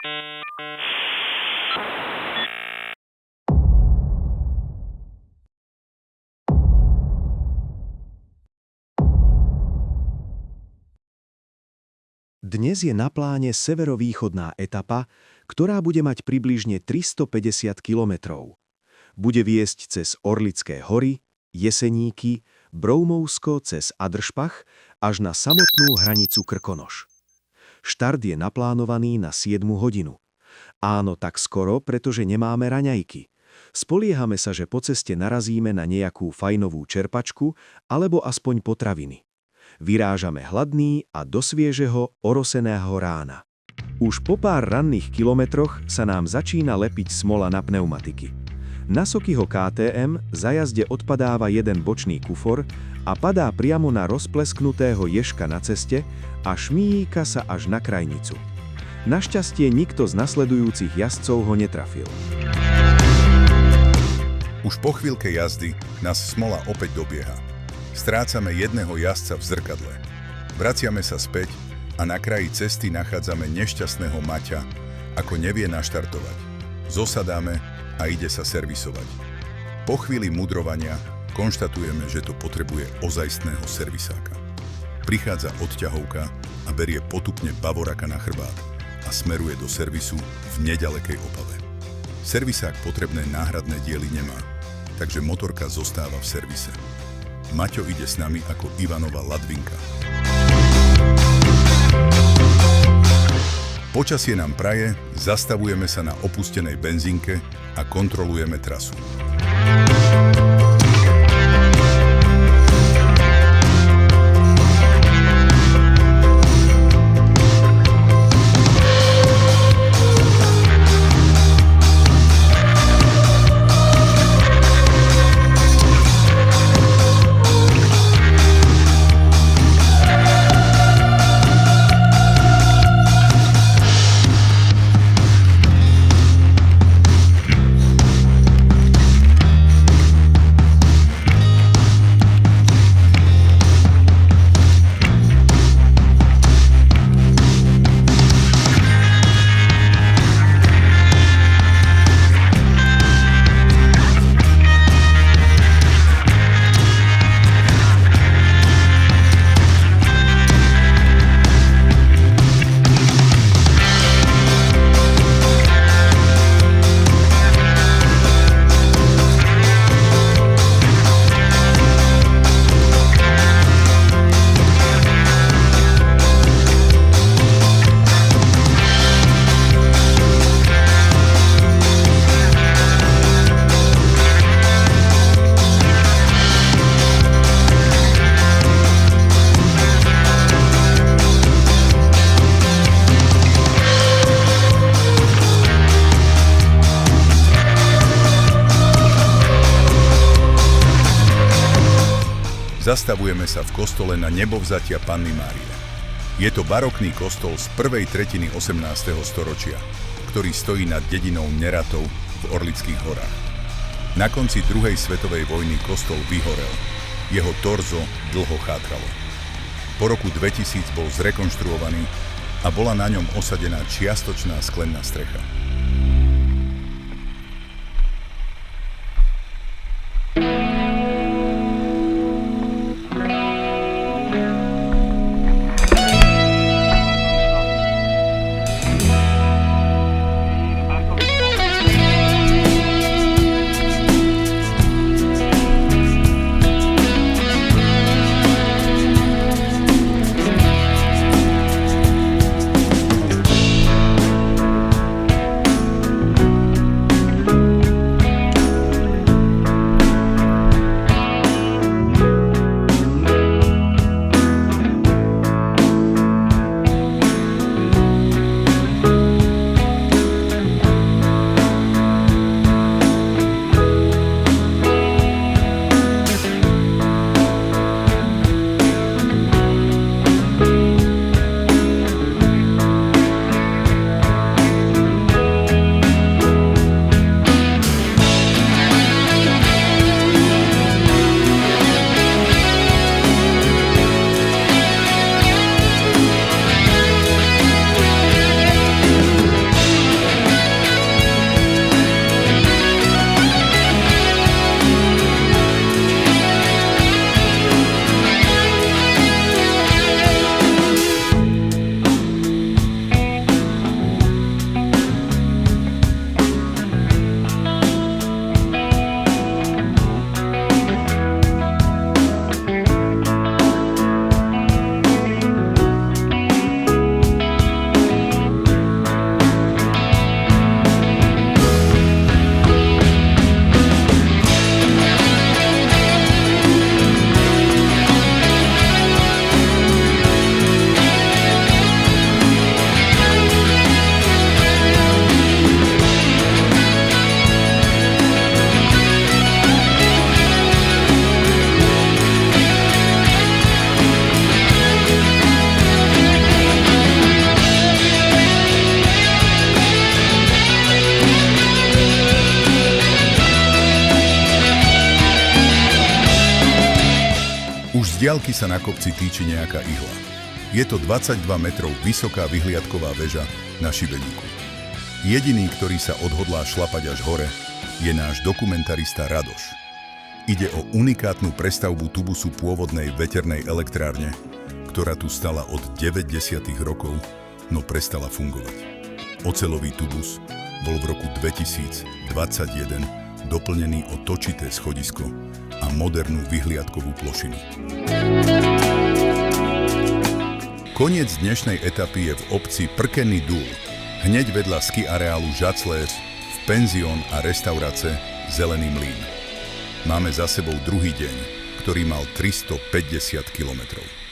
Dnes je na pláne severovýchodná etapa, ktorá bude mať približne 350 kilometrov. Bude viesť cez Orlické hory, Jeseníky, Broumovsko cez Adršpach až na samotnú hranicu Krkonoš. Štart je naplánovaný na 7 hodinu. Áno, tak skoro, pretože nemáme raňajky. Spoliehame sa, že po ceste narazíme na nejakú fajnovú čerpačku alebo aspoň potraviny. Vyrážame hladný a do sviežeho, oroseného rána. Už po pár ranných kilometroch sa nám začína lepiť smola na pneumatiky. Na Sokyho KTM za jazde odpadáva jeden bočný kufor a padá priamo na rozplesknutého ježka na ceste a šmíka sa až na krajnicu. Našťastie nikto z nasledujúcich jazdcov ho netrafil. Už po chvíľke jazdy nás smola opäť dobieha. Strácame jedného jazdca v zrkadle. Vraciame sa späť a na kraji cesty nachádzame nešťastného Maťa, ako nevie naštartovať. Zosadáme a ide sa servisovať. Po chvíli mudrovania konštatujeme, že to potrebuje ozajstného servisáka. Prichádza odťahovka a berie potupne Bavoraka na chrbát a smeruje do servisu v nedalekej Opave. Servisák potrebné náhradné diely nemá, takže motorka zostáva v servise. Maťo ide s nami ako Ivanova ladvinka. Počasie nám praje, zastavujeme sa na opustenej benzínke a kontrolujeme trasu. Zastavujeme sa v kostole na Nebovzatia Panny Márie. Je to barokný kostol z prvej tretiny 18. storočia, ktorý stojí nad dedinou Neratov v Orlických horách. Na konci druhej svetovej vojny kostol vyhorel. Jeho torzo dlho chátralo. Po roku 2000 bol zrekonštruovaný a bola na ňom osadená čiastočná sklená strecha. diaľky sa na kopci týči nejaká ihla. Je to 22 metrov vysoká vyhliadková väža na šibeníku. Jediný, ktorý sa odhodlá šlapať až hore, je náš dokumentarista Radoš. Ide o unikátnu prestavbu tubusu pôvodnej veternej elektrárne, ktorá tu stala od 90. rokov, no prestala fungovať. Oceľový tubus bol v roku 2021 doplnený o točité schodisko a modernú vyhliadkovú plošinu. Koniec dnešnej etapy je v obci Prkený Dúl, hneď vedľa ski areálu Žacléř, v penzión a restaurace Zelený mlyn. Máme za sebou druhý deň, ktorý mal 350 kilometrov.